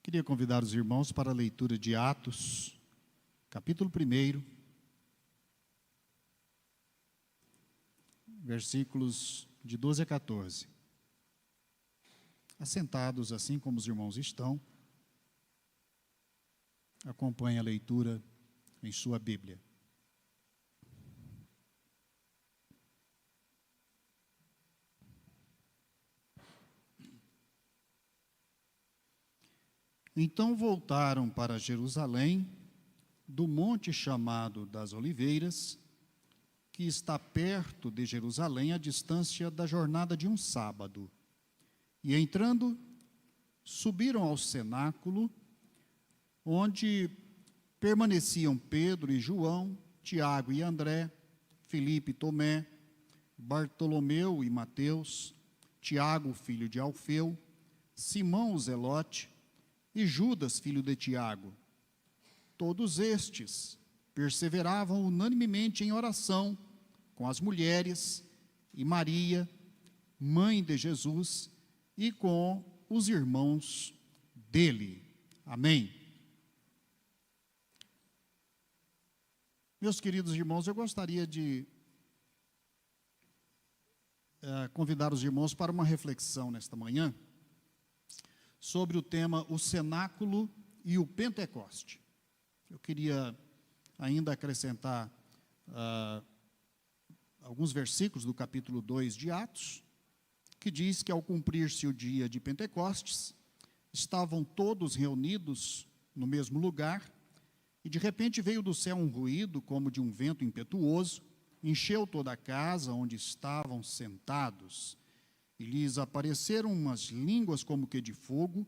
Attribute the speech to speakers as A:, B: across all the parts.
A: Queria convidar os irmãos para a leitura de Atos, capítulo 1, versículos de 12 a 14. Assentados assim como os irmãos estão, acompanhe a leitura em sua Bíblia. Então voltaram para Jerusalém, do monte chamado das Oliveiras, que está perto de Jerusalém, à distância da jornada de um sábado. E entrando, subiram ao cenáculo, onde permaneciam Pedro e João, Tiago e André, Filipe e Tomé, Bartolomeu e Mateus, Tiago, filho de Alfeu, Simão o Zelote, e Judas, filho de Tiago. Todos estes perseveravam unanimemente em oração com as mulheres e Maria, mãe de Jesus, e com os irmãos dele. Amém. Meus queridos irmãos, eu gostaria de convidar os irmãos para uma reflexão nesta manhã, sobre o tema o cenáculo e o Pentecoste. Eu queria ainda acrescentar alguns versículos do capítulo 2 de Atos, que diz que ao cumprir-se o dia de Pentecostes, estavam todos reunidos no mesmo lugar, e de repente veio do céu um ruído como de um vento impetuoso, encheu toda a casa onde estavam sentados, e lhes apareceram umas línguas como que de fogo,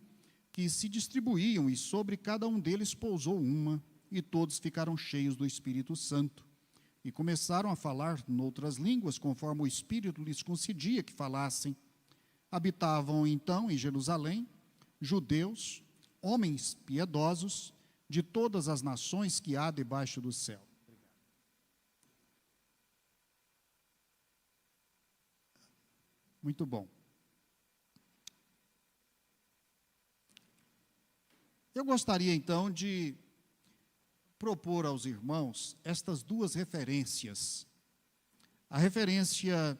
A: que se distribuíam, e sobre cada um deles pousou uma, e todos ficaram cheios do Espírito Santo, e começaram a falar noutras línguas, conforme o Espírito lhes concedia que falassem. Habitavam então em Jerusalém judeus, homens piedosos, de todas as nações que há debaixo do céu. Muito bom. Eu gostaria, então, de propor aos irmãos estas duas referências. A referência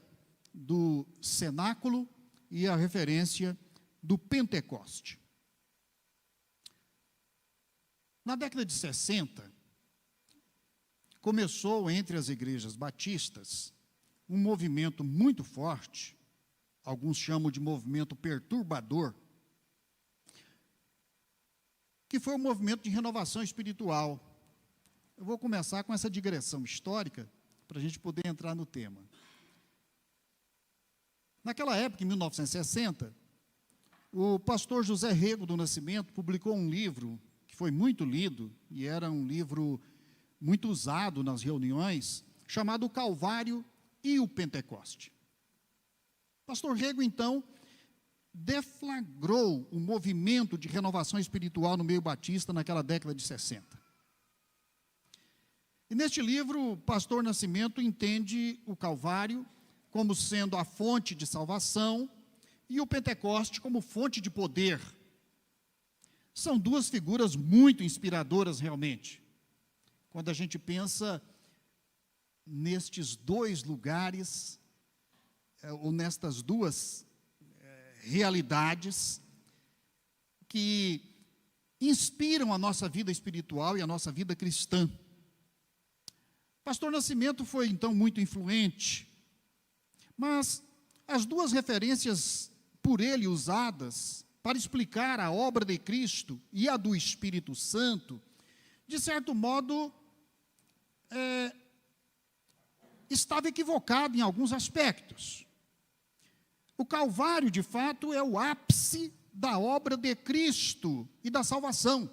A: do cenáculo e a referência do Pentecoste. Na década de 60, começou entre as igrejas batistas um movimento muito forte, alguns chamam de movimento perturbador, que foi um movimento de renovação espiritual. Eu vou começar com essa digressão histórica, para a gente poder entrar no tema. Naquela época, em 1960, o pastor José Rego do Nascimento publicou um livro que foi muito lido, e era um livro muito usado nas reuniões, chamado O Calvário e o Pentecoste. Pastor Rego, então, deflagrou um movimento de renovação espiritual no meio batista naquela década de 60. E neste livro, o pastor Nascimento entende o Calvário como sendo a fonte de salvação e o Pentecoste como fonte de poder. São duas figuras muito inspiradoras realmente. Quando a gente pensa nestes dois lugares, ou nestas duas realidades que inspiram a nossa vida espiritual e a nossa vida cristã. Pastor Nascimento foi, então, muito influente, mas as duas referências por ele usadas para explicar a obra de Cristo e a do Espírito Santo, de certo modo, estava equivocado em alguns aspectos. O Calvário, de fato, é o ápice da obra de Cristo e da salvação.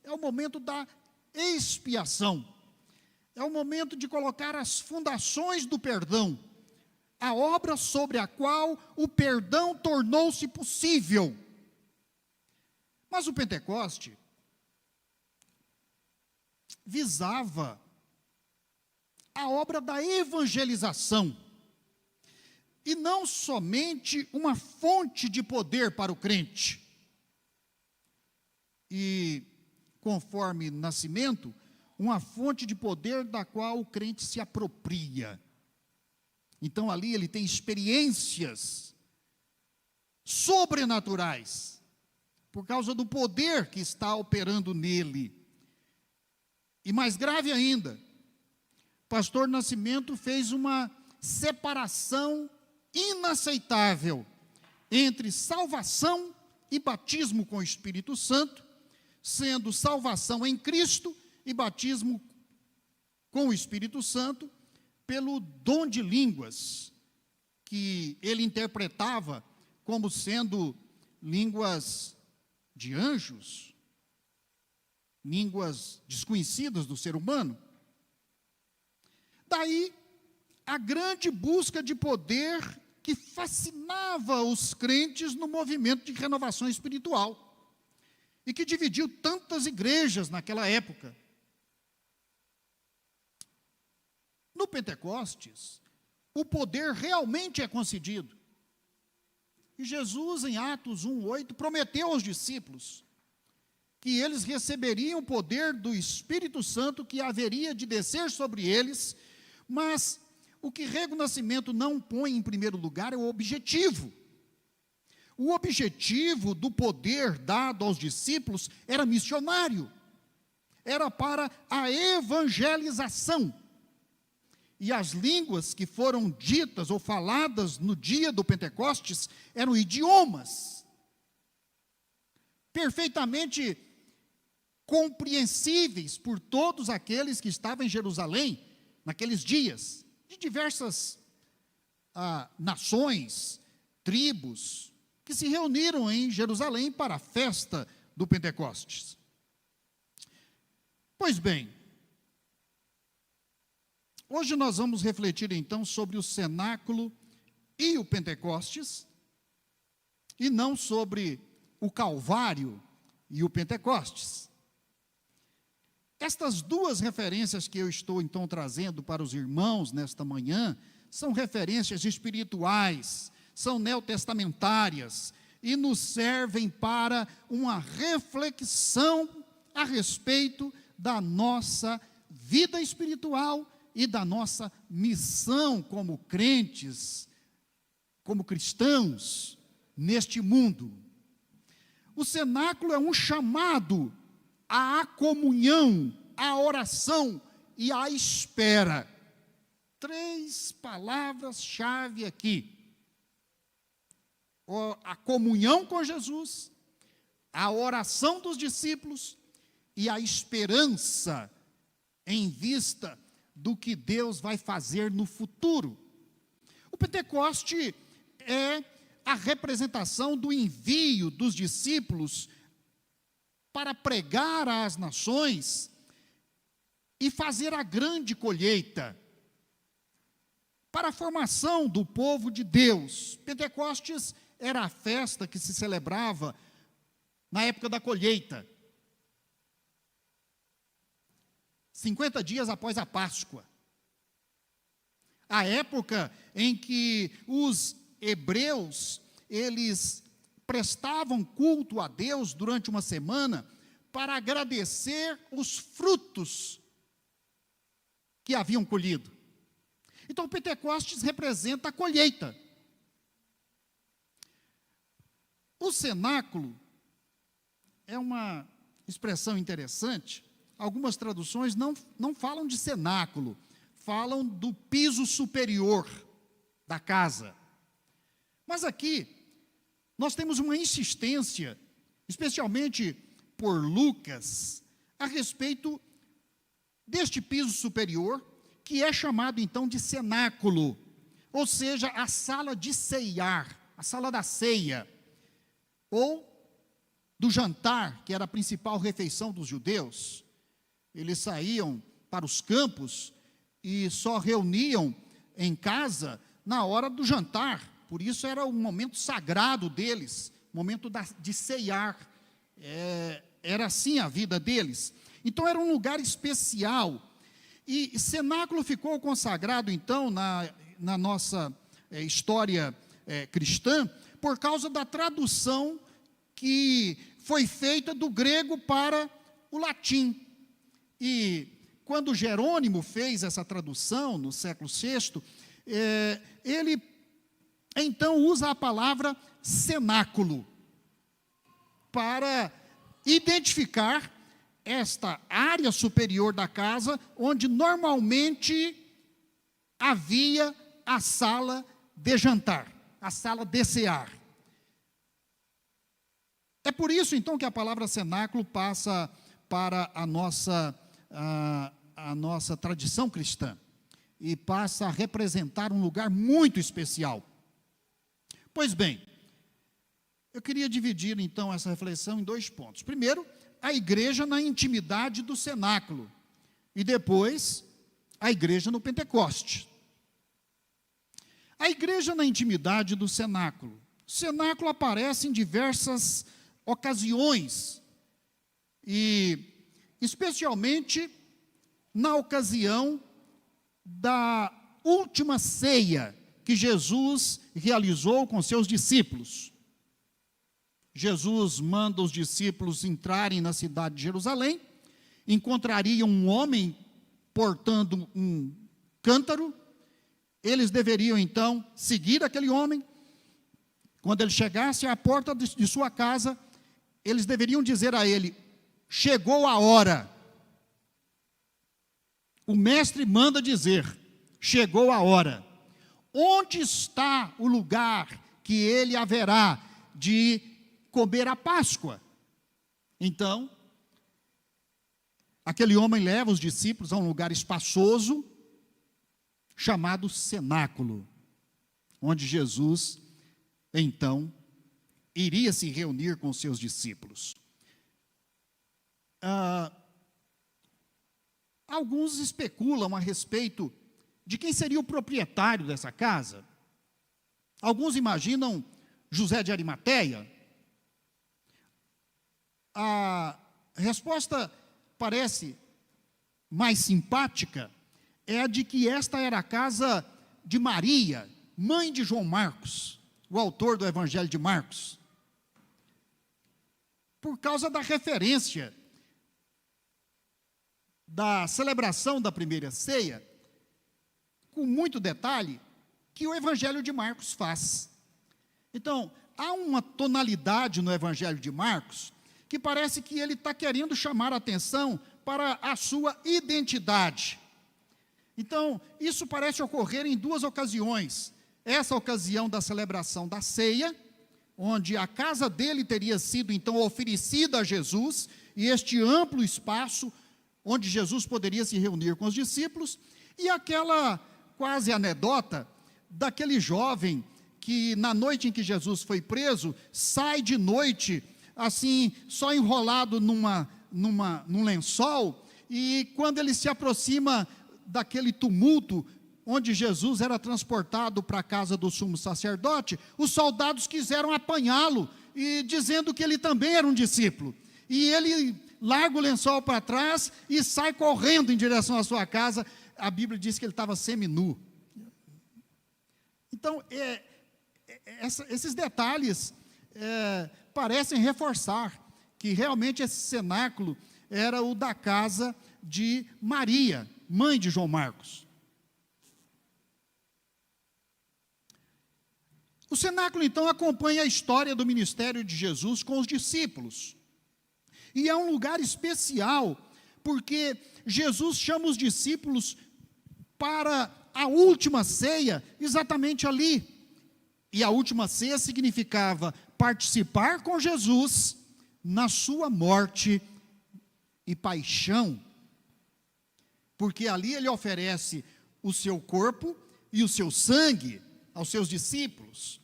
A: É o momento da expiação. É o momento de colocar as fundações do perdão. A obra sobre a qual o perdão tornou-se possível. Mas o Pentecoste visava a obra da evangelização. E não somente uma fonte de poder para o crente. e, conforme nascimento, uma fonte de poder da qual o crente se apropria. Então, ali ele tem experiências sobrenaturais, por causa do poder que está operando nele. E mais grave ainda, pastor Nascimento fez uma separação inaceitável entre salvação e batismo com o Espírito Santo, sendo salvação em Cristo e batismo com o Espírito Santo pelo dom de línguas, que ele interpretava como sendo línguas de anjos, línguas desconhecidas do ser humano. Daí, a grande busca de poder que fascinava os crentes no movimento de renovação espiritual e que dividiu tantas igrejas naquela época. No Pentecostes, o poder realmente é concedido. E Jesus, em Atos 1:8, prometeu aos discípulos que eles receberiam o poder do Espírito Santo que haveria de descer sobre eles, mas o que Rego Nascimento não põe em primeiro lugar é o objetivo. O objetivo do poder dado aos discípulos era missionário, era para a evangelização. E as línguas que foram ditas ou faladas no dia do Pentecostes eram idiomas perfeitamente compreensíveis por todos aqueles que estavam em Jerusalém naqueles dias, de diversas nações, tribos, que se reuniram em Jerusalém para a festa do Pentecostes. Pois bem, hoje nós vamos refletir então sobre o cenáculo e o Pentecostes, e não sobre o Calvário e o Pentecostes. Estas duas referências que eu estou então trazendo para os irmãos nesta manhã, são referências espirituais, são neotestamentárias, e nos servem para uma reflexão a respeito da nossa vida espiritual e da nossa missão como crentes, como cristãos, neste mundo. O cenáculo é um chamado à comunhão, à oração e à espera. 3 palavras-chave aqui: a comunhão com Jesus, a oração dos discípulos e a esperança em vista do que Deus vai fazer no futuro. O Pentecoste é a representação do envio dos discípulos para pregar às nações e fazer a grande colheita, para a formação do povo de Deus. Pentecostes era a festa que se celebrava na época da colheita, 50 dias após a Páscoa. A época em que os hebreus, eles prestavam culto a Deus durante uma semana para agradecer os frutos que haviam colhido. Então, o Pentecostes representa a colheita. O cenáculo é uma expressão interessante. Algumas traduções não falam de cenáculo, falam do piso superior da casa. Mas aqui, nós temos uma insistência, especialmente por Lucas, a respeito deste piso superior, que é chamado então de cenáculo, ou seja, a sala de ceiar, a sala da ceia, ou do jantar, que era a principal refeição dos judeus. Eles saíam para os campos e só reuniam em casa na hora do jantar, por isso era um momento sagrado deles, momento de ceiar, era assim a vida deles. Então era um lugar especial. E cenáculo ficou consagrado, então, na nossa história cristã, por causa da tradução que foi feita do grego para o latim. E quando Jerônimo fez essa tradução, no século VI, ele então usa a palavra cenáculo para identificar esta área superior da casa, onde normalmente havia a sala de jantar, a sala de cear. É por isso, então, que a palavra cenáculo passa para a nossa tradição cristã e passa a representar um lugar muito especial. Pois bem, eu queria dividir, então, essa reflexão em 2 pontos. Primeiro, a igreja na intimidade do cenáculo, e depois, a igreja no Pentecoste. A igreja na intimidade do cenáculo. O cenáculo aparece em diversas ocasiões, e especialmente na ocasião da última ceia que Jesus realizou com seus discípulos. Jesus manda os discípulos entrarem na cidade de Jerusalém, encontrariam um homem portando um cântaro, eles deveriam então seguir aquele homem. Quando ele chegasse à porta de sua casa, eles deveriam dizer a ele: chegou a hora. O mestre manda dizer: chegou a hora. Onde está o lugar que ele haverá de comer a Páscoa? Então, aquele homem leva os discípulos a um lugar espaçoso, chamado cenáculo, onde Jesus, então, iria se reunir com os seus discípulos. Alguns especulam a respeito de quem seria o proprietário dessa casa. Alguns imaginam José de Arimateia. A resposta parece mais simpática, é a de que esta era a casa de Maria, mãe de João Marcos, o autor do Evangelho de Marcos. Por causa da referência da celebração da primeira ceia, com muito detalhe, que o Evangelho de Marcos faz. Então, há uma tonalidade no Evangelho de Marcos, que parece que ele está querendo chamar a atenção para a sua identidade. Então, isso parece ocorrer em 2 ocasiões. Essa ocasião da celebração da ceia, onde a casa dele teria sido então oferecida a Jesus, e este amplo espaço onde Jesus poderia se reunir com os discípulos, e aquela quase anedota daquele jovem que na noite em que Jesus foi preso, sai de noite, assim, só enrolado num lençol, e quando ele se aproxima daquele tumulto, onde Jesus era transportado para a casa do sumo sacerdote, os soldados quiseram apanhá-lo, e dizendo que ele também era um discípulo, e ele larga o lençol para trás, e sai correndo em direção à sua casa. A Bíblia diz que ele estava seminu. Então, esses detalhes parecem reforçar que realmente esse cenáculo era o da casa de Maria, mãe de João Marcos. O cenáculo, então, acompanha a história do ministério de Jesus com os discípulos. E é um lugar especial, porque Jesus chama os discípulos para a última ceia, exatamente ali. E a última ceia significava participar com Jesus na sua morte e paixão, porque ali ele oferece o seu corpo e o seu sangue aos seus discípulos.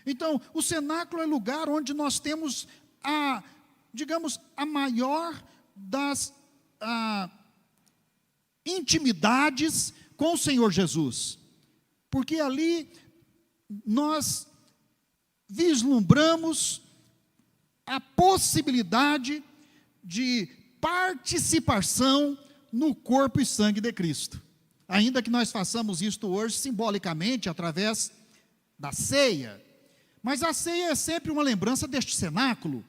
A: Então, o cenáculo é o lugar onde nós temos a maior das intimidades com o Senhor Jesus, porque ali nós vislumbramos a possibilidade de participação no corpo e sangue de Cristo, ainda que nós façamos isto hoje simbolicamente, através da ceia, mas a ceia é sempre uma lembrança deste cenáculo,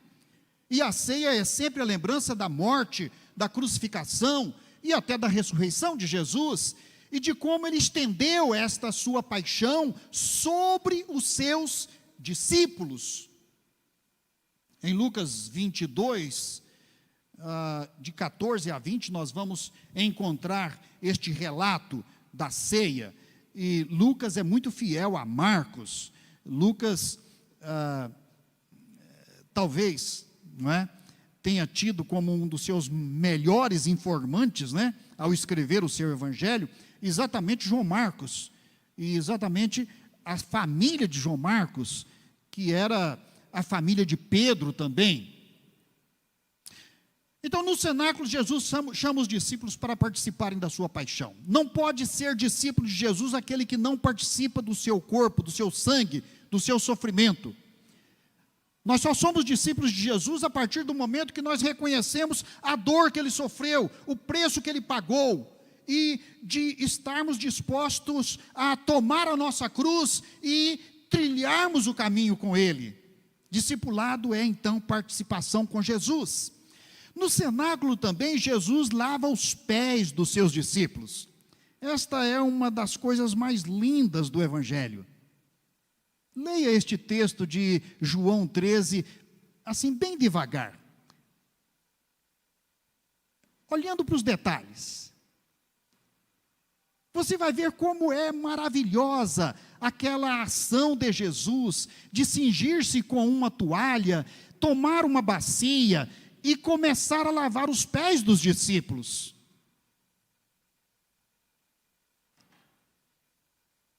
A: E a ceia é sempre a lembrança da morte, da crucificação e até da ressurreição de Jesus, e de como ele estendeu esta sua paixão sobre os seus discípulos. Em Lucas 22, de 14 a 20, nós vamos encontrar este relato da ceia. E Lucas é muito fiel a Marcos. Lucas, talvez, não é, tenha tido como um dos seus melhores informantes, né, ao escrever o seu evangelho, exatamente João Marcos, e exatamente a família de João Marcos, que era a família de Pedro também. Então, no cenáculo, Jesus chama os discípulos para participarem da sua paixão. Não pode ser discípulo de Jesus aquele que não participa do seu corpo, do seu sangue, do seu sofrimento. Nós só somos discípulos de Jesus a partir do momento que nós reconhecemos a dor que ele sofreu, o preço que ele pagou, e de estarmos dispostos a tomar a nossa cruz e trilharmos o caminho com ele. Discipulado é, então, participação com Jesus. No cenáculo também, Jesus lava os pés dos seus discípulos. Esta é uma das coisas mais lindas do Evangelho. Leia este texto de João 13, assim, bem devagar. Olhando para os detalhes. Você vai ver como é maravilhosa aquela ação de Jesus, de cingir-se com uma toalha, tomar uma bacia e começar a lavar os pés dos discípulos.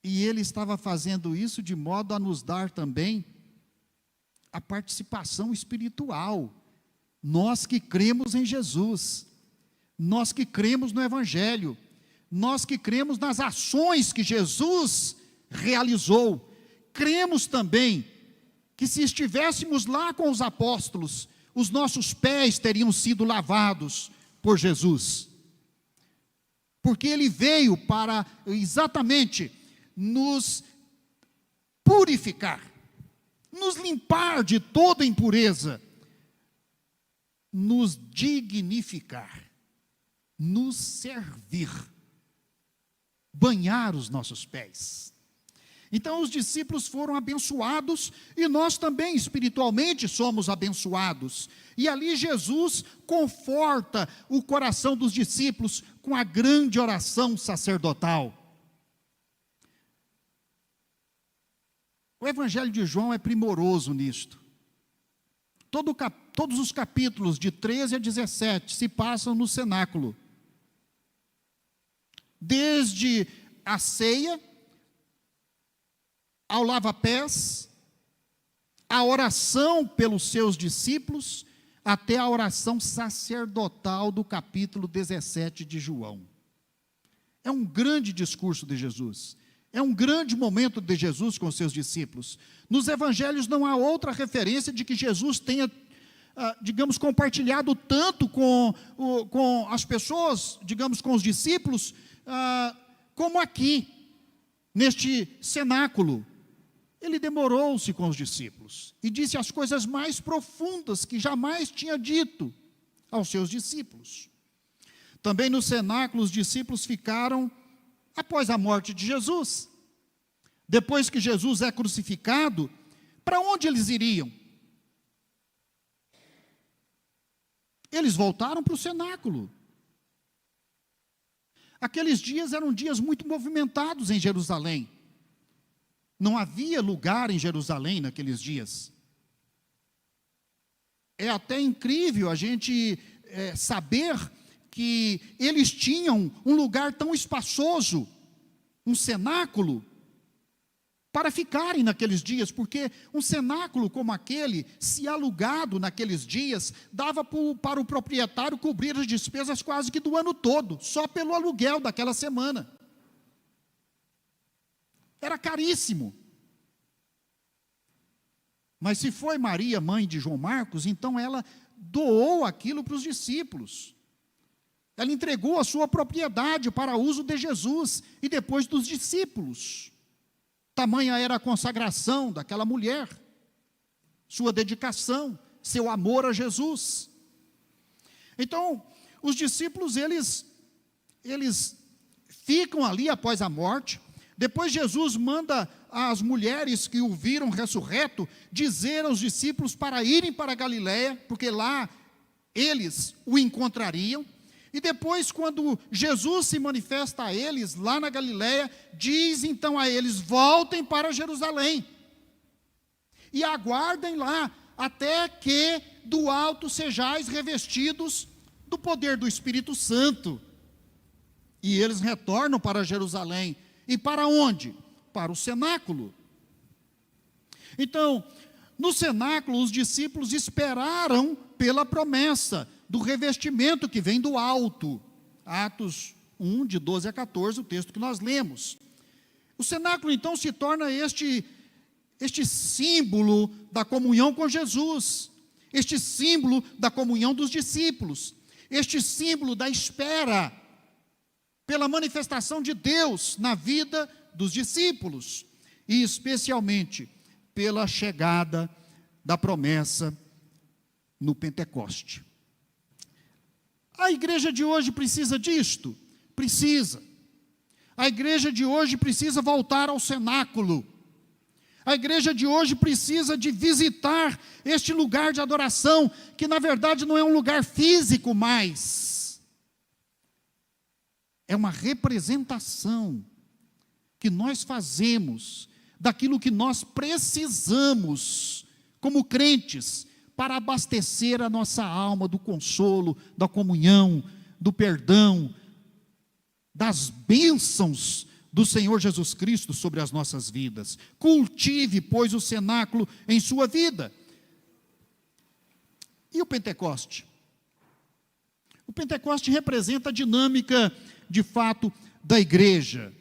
A: E ele estava fazendo isso de modo a nos dar também a participação espiritual. Nós que cremos em Jesus, nós que cremos no Evangelho, nós que cremos nas ações que Jesus realizou, cremos também que se estivéssemos lá com os apóstolos, os nossos pés teriam sido lavados por Jesus. Porque ele veio para exatamente nos purificar, nos limpar de toda impureza, nos dignificar, nos servir, banhar os nossos pés. Então os discípulos foram abençoados e nós também espiritualmente somos abençoados. E ali Jesus conforta o coração dos discípulos com a grande oração sacerdotal. O Evangelho de João é primoroso nisto. Todos os capítulos de 13 a 17 se passam no cenáculo. Desde a ceia, ao lava-pés, a oração pelos seus discípulos, até a oração sacerdotal do capítulo 17 de João. É um grande discurso de Jesus, é um grande momento de Jesus com os seus discípulos. Nos evangelhos não há outra referência de que Jesus tenha, digamos, compartilhado tanto com as pessoas, digamos, com os discípulos, como aqui, neste cenáculo. Ele demorou-se com os discípulos e disse as coisas mais profundas que jamais tinha dito aos seus discípulos. Também no cenáculo os discípulos ficaram após a morte de Jesus. Depois que Jesus é crucificado, para onde eles iriam? Eles voltaram para o cenáculo. Aqueles dias eram dias muito movimentados em Jerusalém. Não havia lugar em Jerusalém naqueles dias. É até incrível a gente saber que eles tinham um lugar tão espaçoso, um cenáculo, para ficarem naqueles dias, porque um cenáculo como aquele, se alugado naqueles dias, dava para o proprietário cobrir as despesas quase que do ano todo, só pelo aluguel daquela semana. Era caríssimo. Mas se foi Maria, mãe de João Marcos, então ela doou aquilo para os discípulos. Ela entregou a sua propriedade para uso de Jesus e depois dos discípulos. Tamanha era a consagração daquela mulher, sua dedicação, seu amor a Jesus. Então, os discípulos, eles ficam ali após a morte. Depois Jesus manda as mulheres que o viram ressurreto dizer aos discípulos para irem para a Galiléia, porque lá eles o encontrariam. E depois, quando Jesus se manifesta a eles lá na Galiléia, diz então a eles: voltem para Jerusalém e aguardem lá até que do alto sejais revestidos do poder do Espírito Santo. E eles retornam para Jerusalém. E para onde? Para o cenáculo. Então, no cenáculo, os discípulos esperaram pela promessa do revestimento que vem do alto. Atos 1, de 12 a 14, o texto que nós lemos. O cenáculo, então, se torna este símbolo da comunhão com Jesus, este símbolo da comunhão dos discípulos, este símbolo da espera pela manifestação de Deus na vida dos discípulos, e especialmente pela chegada da promessa no Pentecoste. A igreja de hoje precisa disto? Precisa. A igreja de hoje precisa voltar ao cenáculo. A igreja de hoje precisa de visitar este lugar de adoração, que na verdade não é um lugar físico mais. É uma representação que nós fazemos daquilo que nós precisamos, como crentes, para abastecer a nossa alma do consolo, da comunhão, do perdão, das bênçãos do Senhor Jesus Cristo sobre as nossas vidas. Cultive, pois, o cenáculo em sua vida. E o Pentecoste? O Pentecoste representa a dinâmica, de fato, da igreja.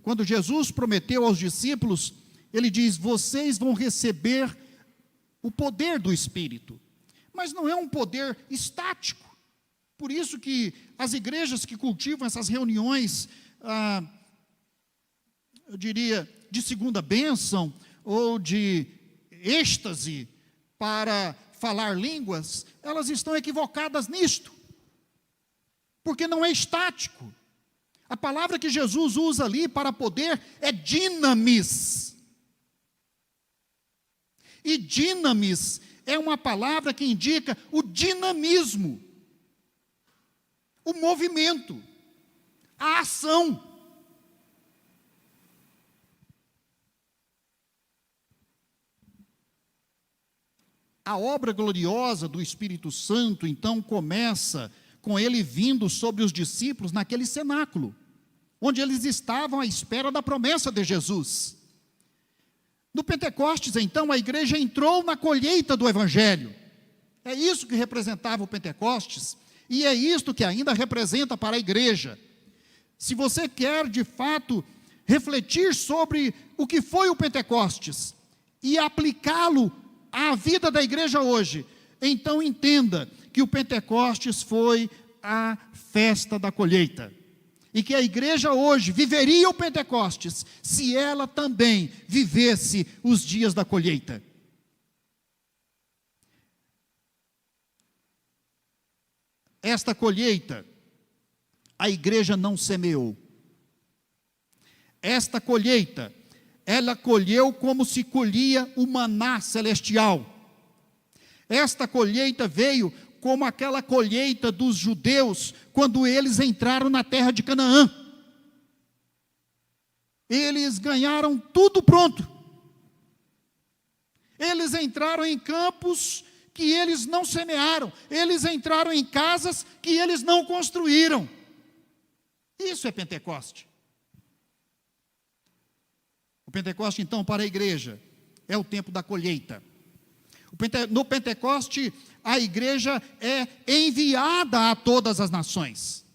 A: Quando Jesus prometeu aos discípulos, ele diz: vocês vão receber o poder do Espírito. Mas não é um poder estático. Por isso que as igrejas que cultivam essas reuniões, eu diria, de segunda bênção, ou de êxtase para falar línguas, elas estão equivocadas nisto. Porque não é estático. A palavra que Jesus usa ali para poder é dinamis. E dinamis é uma palavra que indica o dinamismo, o movimento, a ação. A obra gloriosa do Espírito Santo, então, começa com ele vindo sobre os discípulos naquele cenáculo, onde eles estavam à espera da promessa de Jesus. No Pentecostes, então, a igreja entrou na colheita do Evangelho. É isso que representava o Pentecostes, e é isto que ainda representa para a igreja. Se você quer, de fato, refletir sobre o que foi o Pentecostes e aplicá-lo à vida da igreja hoje, então entenda que o Pentecostes foi a festa da colheita. E que a igreja hoje viveria o Pentecostes se ela também vivesse os dias da colheita. Esta colheita, a igreja não semeou. Esta colheita, ela colheu como se colhia o maná celestial. Esta colheita veio como aquela colheita dos judeus, quando eles entraram na terra de Canaã. Eles ganharam tudo pronto. Eles entraram em campos que eles não semearam. Eles entraram em casas que eles não construíram. Isso é Pentecoste. O Pentecoste, então, para a igreja, é o tempo da colheita. No Pentecoste, a igreja é enviada a todas as nações.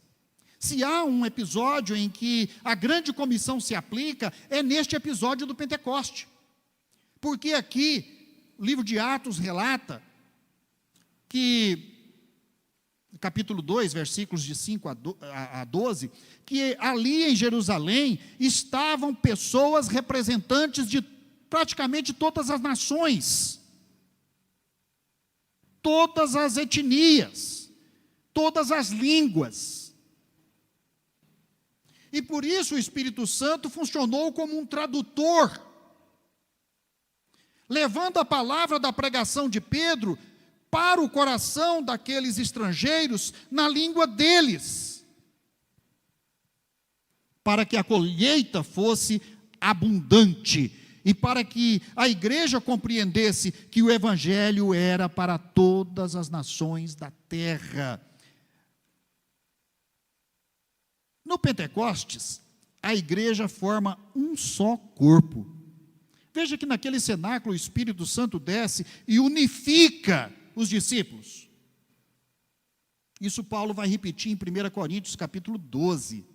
A: Se há um episódio em que a grande comissão se aplica, é neste episódio do Pentecoste. Porque aqui, o livro de Atos relata que, capítulo 2, versículos de 5 a 12, que ali em Jerusalém estavam pessoas representantes de praticamente todas as nações. todas as etnias, todas as línguas. E por isso o Espírito Santo funcionou como um tradutor, levando a palavra da pregação de Pedro para o coração daqueles estrangeiros na língua deles, para que a colheita fosse abundante e para que a igreja compreendesse que o evangelho era para todas as nações da terra. No Pentecostes, a igreja forma um só corpo. Veja que naquele cenáculo o Espírito Santo desce e unifica os discípulos. Isso Paulo vai repetir em 1 Coríntios capítulo 12.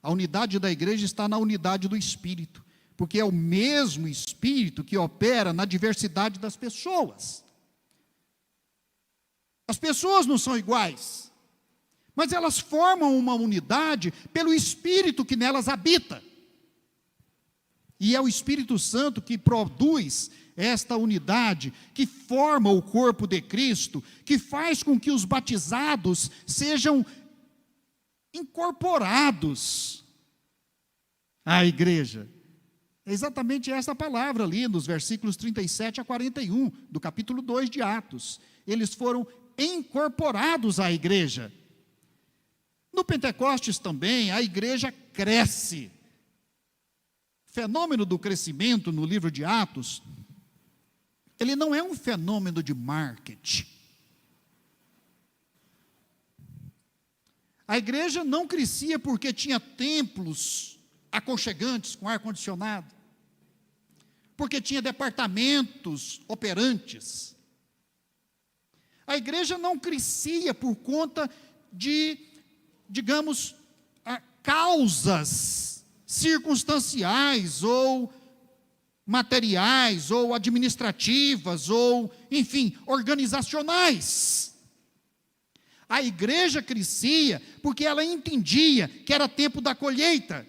A: A unidade da igreja está na unidade do Espírito, porque é o mesmo Espírito que opera na diversidade das pessoas. As pessoas não são iguais, mas elas formam uma unidade pelo Espírito que nelas habita. E é o Espírito Santo que produz esta unidade, que forma o corpo de Cristo, que faz com que os batizados sejam incorporados à igreja. É exatamente essa palavra ali, nos versículos 37 a 41, do capítulo 2 de Atos. Eles foram incorporados à igreja. No Pentecostes também, a igreja cresce. O fenômeno do crescimento no livro de Atos, ele não é um fenômeno de marketing. A igreja não crescia porque tinha templos aconchegantes com ar-condicionado, porque tinha departamentos operantes. A igreja não crescia por conta de, digamos, causas circunstanciais ou materiais ou administrativas ou, enfim, organizacionais. A igreja crescia porque ela entendia que era tempo da colheita.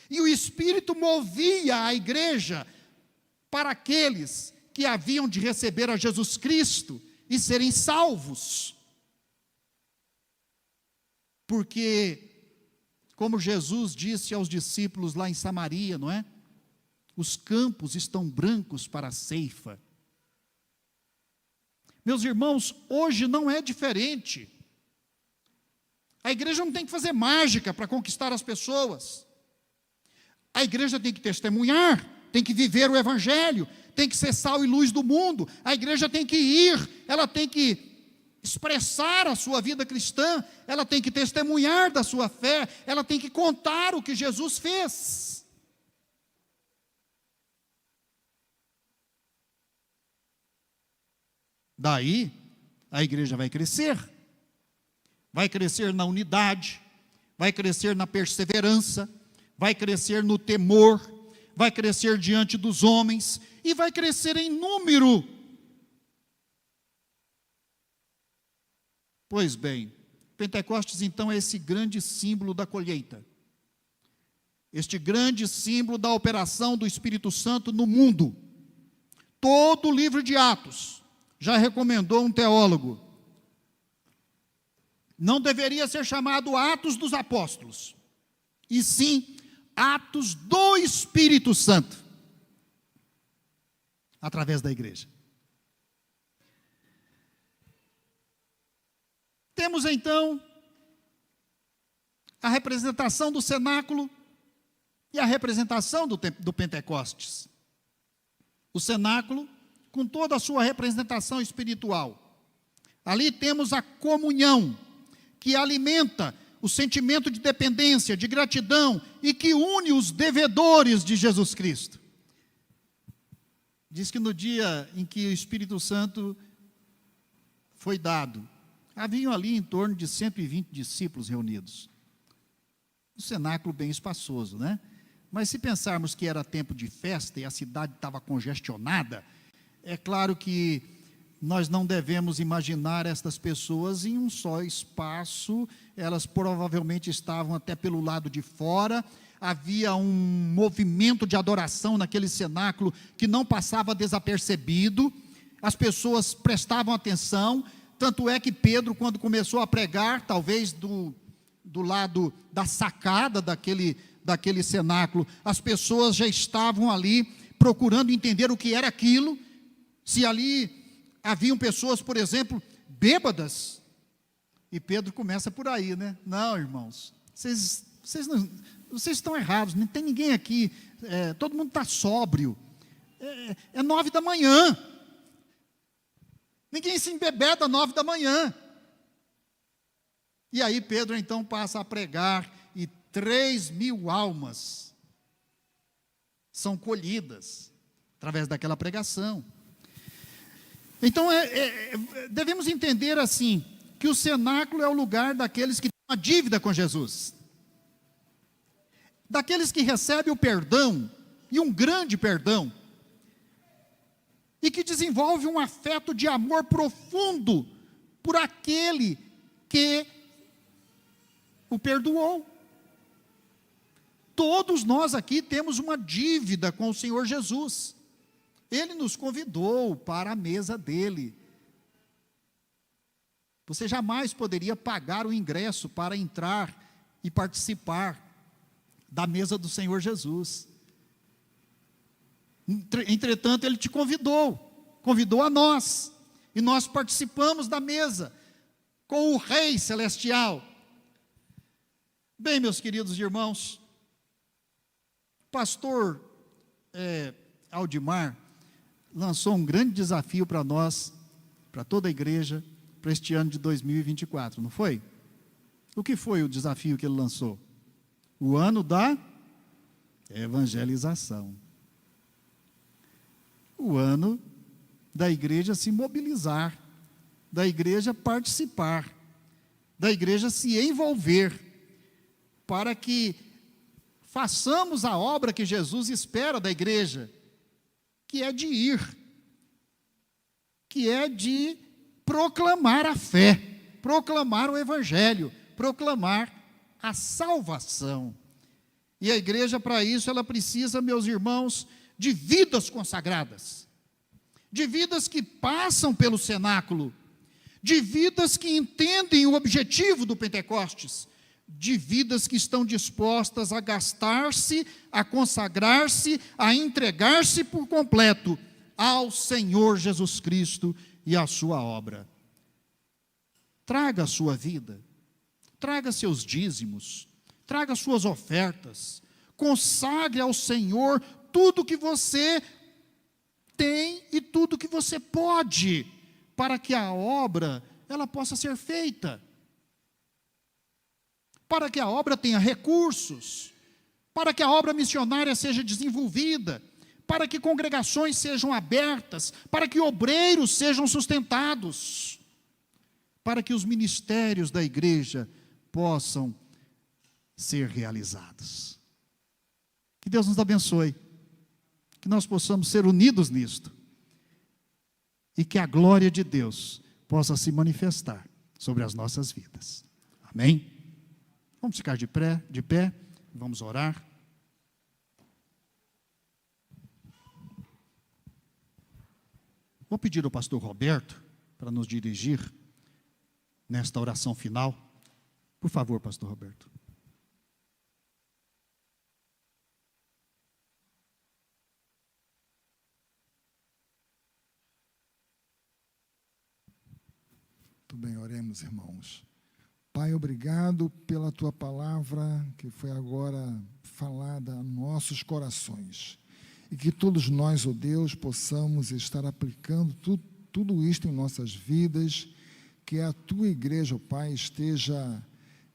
A: E o Espírito movia a igreja para aqueles que haviam de receber a Jesus Cristo e serem salvos. Porque, como Jesus disse aos discípulos lá em Samaria, não é? Os campos estão brancos para a ceifa. Meus irmãos, hoje não é diferente. A igreja não tem que fazer mágica para conquistar as pessoas. A igreja tem que testemunhar, tem que viver o evangelho, tem que ser sal e luz do mundo. A igreja tem que ir, ela tem que expressar a sua vida cristã, ela tem que testemunhar da sua fé, ela tem que contar o que Jesus fez. Daí, a igreja vai crescer na unidade, vai crescer na perseverança, vai crescer no temor, vai crescer diante dos homens e vai crescer em número. Pois bem, Pentecostes então é esse grande símbolo da colheita, este grande símbolo da operação do Espírito Santo no mundo. Todo o livro de Atos, já recomendou um teólogo, não deveria ser chamado Atos dos Apóstolos, e sim Atos do Espírito Santo, através da igreja. Temos então a representação do cenáculo e a representação do Pentecostes. O cenáculo, com toda a sua representação espiritual. Ali temos a comunhão, que alimenta o sentimento de dependência, de gratidão, e que une os devedores de Jesus Cristo. Diz que no dia em que o Espírito Santo foi dado, haviam ali em torno de 120 discípulos reunidos. Um cenáculo bem espaçoso, né? Mas se pensarmos que era tempo de festa e a cidade estava congestionada, é claro que nós não devemos imaginar estas pessoas em um só espaço, elas provavelmente estavam até pelo lado de fora, havia um movimento de adoração naquele cenáculo que não passava desapercebido, as pessoas prestavam atenção, tanto é que Pedro, quando começou a pregar, talvez do lado da sacada daquele cenáculo, as pessoas já estavam ali procurando entender o que era aquilo, se ali haviam pessoas, por exemplo, bêbadas. E Pedro começa por aí, né? Não, irmãos, vocês estão errados, não tem ninguém aqui, todo mundo está sóbrio, é 9 da manhã, ninguém se embebeda 9 da manhã. E aí Pedro então passa a pregar, e 3.000 almas são colhidas através daquela pregação. Então devemos entender assim, que o cenáculo é o lugar daqueles que têm uma dívida com Jesus, daqueles que recebem o perdão, e um grande perdão, e que desenvolve um afeto de amor profundo por aquele que o perdoou. Todos nós aqui temos uma dívida com o Senhor Jesus. Ele nos convidou para a mesa dele. Você jamais poderia pagar o ingresso para entrar e participar da mesa do Senhor Jesus. Entretanto, ele te convidou a nós, e nós participamos da mesa com o Rei Celestial. Bem, meus queridos irmãos, pastor Aldimar lançou um grande desafio para nós, para toda a igreja, para este ano de 2024, não foi? O que foi o desafio que ele lançou? O ano da evangelização. O ano da igreja se mobilizar, da igreja participar, da igreja se envolver, para que façamos a obra que Jesus espera da igreja, que é de ir, que é de proclamar a fé, proclamar o evangelho, proclamar a salvação. E a igreja, para isso, ela precisa, meus irmãos, de vidas consagradas, de vidas que passam pelo cenáculo, de vidas que entendem o objetivo do Pentecostes, de vidas que estão dispostas a gastar-se, a consagrar-se, a entregar-se por completo ao Senhor Jesus Cristo e à sua obra. Traga a sua vida, traga seus dízimos, traga suas ofertas, consagre ao Senhor tudo que você tem e tudo que você pode, para que a obra ela possa ser feita, para que a obra tenha recursos, para que a obra missionária seja desenvolvida, para que congregações sejam abertas, para que obreiros sejam sustentados, para que os ministérios da igreja possam ser realizados. Que Deus nos abençoe, que nós possamos ser unidos nisto, e que a glória de Deus possa se manifestar sobre as nossas vidas. Amém? Vamos ficar de pé, vamos orar. Vou pedir ao pastor Roberto para nos dirigir nesta oração final. Por favor, pastor Roberto.
B: Muito bem, oremos, irmãos. Pai, obrigado pela Tua palavra que foi agora falada a nossos corações. E que todos nós, ó Deus, possamos estar aplicando tudo isto em nossas vidas, que a Tua igreja, ó Pai, esteja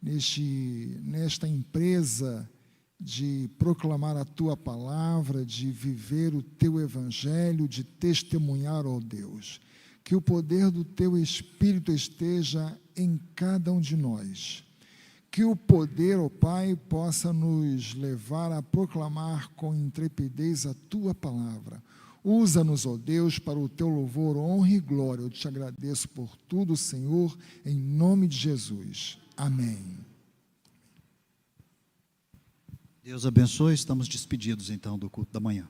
B: nesta empresa de proclamar a Tua palavra, de viver o Teu evangelho, de testemunhar, ó Deus. Que o poder do Teu Espírito esteja em cada um de nós. Que o poder, ó Pai, possa nos levar a proclamar com intrepidez a Tua palavra. Usa-nos, ó Deus, para o Teu louvor, honra e glória. Eu te agradeço por tudo, Senhor, em nome de Jesus. Amém.
A: Deus abençoe, estamos despedidos então do culto da manhã.